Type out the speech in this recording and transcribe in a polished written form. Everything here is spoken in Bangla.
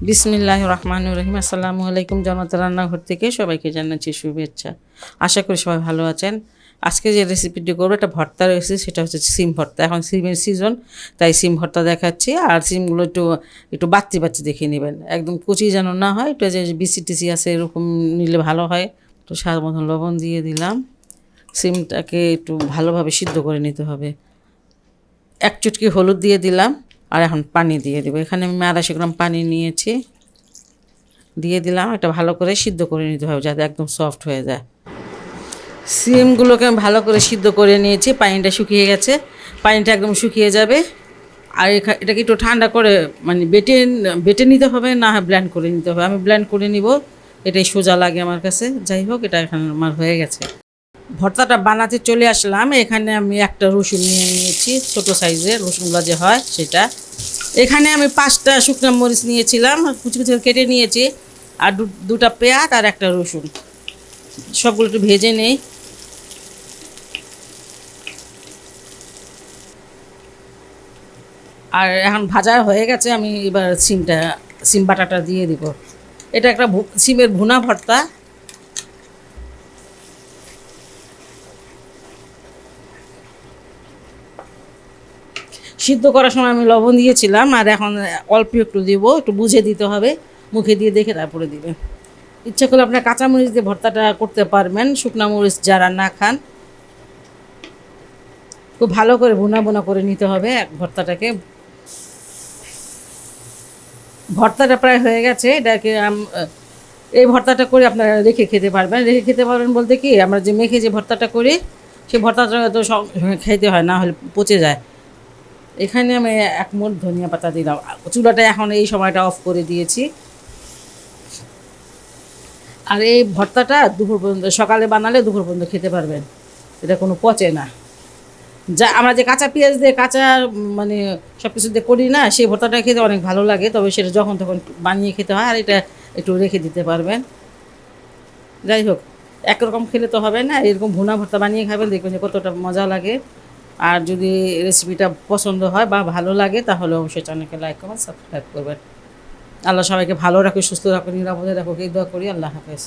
বিসমিল্লাহির রহমানির রহিম। আসসালামু আলাইকুম। জনতা রান্নাঘর থেকে সবাইকে জানাচ্ছি শুভেচ্ছা। আশা করি সবাই ভালো আছেন। আজকে যে রেসিপিটি করবো একটা ভর্তা রয়েছে, সেটা হচ্ছে সিম ভর্তা। এখন সিমের সিজন, তাই সিম ভর্তা দেখাচ্ছি। আর সিমগুলো একটু একটু বাচ্চি বাচ্চি দেখে নেবেন, একদম কুচি যেন না হয়, একটু যে বিসি টিসি আছে এরকম নিলে ভালো হয়। তো স্বাদ মতন লবণ দিয়ে দিলাম। সিমটাকে একটু ভালোভাবে সিদ্ধ করে নিতে হবে। এক চুটকি হলুদ দিয়ে দিলাম। আর এখন পানি দিয়ে দেবো। এখানে আমি 250 গ্রাম পানি নিয়েছি, দিয়ে দিলাম। এটা ভালো করে সিদ্ধ করে নিতে হবে যাতে একদম সফট হয়ে যায়। সিমগুলোকে আমি ভালো করে সিদ্ধ করে নিয়েছি, পানিটা শুকিয়ে গেছে। পানিটা একদম শুকিয়ে যাবে। আর এটাকে একটু ঠান্ডা করে মানে বেটে বেটে নিতে হবে, না হয় ব্লেন্ড করে নিতে হবে। আমি ব্লেন্ড করে নিব, এটাই সোজা লাগে আমার কাছে। যাই হোক, এটা এখানে আমার হয়ে গেছে। ভর্তাটা বানাতে চলে আসলাম। এখানে আমি একটা রসুন নিয়ে নিয়েছি, ছোটো সাইজের রসুনগুলো যে হয় সেটা। এখানে আমি 5টা শুকনো মরিচ নিয়েছিলাম, কুচি কুচি কেটে নিয়েছি। আর দুটা পেঁয়াজ আর একটা রসুন, সবগুলো একটু ভেজে নেই। আর এখন ভাজা হয়ে গেছে, আমি এবার সিম বাটাটা দিয়ে দিব। এটা একটা সিমের ভুনা ভর্তা। সিদ্ধ করার সময় আমি লবণ দিয়েছিলাম, আর এখন অল্প একটু দিব, একটু বুঝে দিতে হবে। মুখে দিয়ে দেখে তারপরে দিবেন। ইচ্ছা করলে আপনার কাঁচামরিচ দিয়ে ভর্তাটা করতে পারবেন, শুকনা মরিচ যারা না খান। খুব ভালো করে ভুনা ভুনা করে নিতে হবে ভর্তাটাকে। ভর্তাটা প্রায় হয়ে গেছে। এটাকে এই ভর্তাটা করে আপনারা রেখে খেতে পারবেন। রেখে খেতে পারবেন বলতে কি, আমরা যে মেখে যে ভর্তাটা করি, সেই ভর্তাটা তো খেতে হয়, না হলে পচে যায়। এখানে আমি 1 মুঠ ধনিয়া পাতা দিলাম। চুলাটা এখন এই সময়টা অফ করে দিয়েছি। আর এই ভর্তাটা দুপুর পর্যন্ত, সকালে বানালে দুপুর পর্যন্ত খেতে পারবেন, এটা কোনো পচে না। যা আমরা যে কাঁচা পেঁয়াজ দিয়ে কাঁচা মানে সব কিছু দিয়ে করি না, সেই ভর্তাটা খেতে অনেক ভালো লাগে। তবে সেটা যখন তখন বানিয়ে খেতে হয়, আর এটা একটু রেখে দিতে পারবেন। যাই হোক, একরকম খেলে তো হবে না, এরকম ভুনা ভর্তা বানিয়ে খাবেন, দেখবেন যে কতটা মজা লাগে। আর যদি রেসিপিটা পছন্দ হয় বা ভালো লাগে, তাহলে অবশ্যই চ্যানেলকে লাইক কমেন্ট সাবস্ক্রাইব করবেন। আল্লাহ সবাইকে ভালো রাখুক, সুস্থ রাখুক, নিরাপদে রাখুক, এই দোয়া করি। আল্লাহ হাফেজ।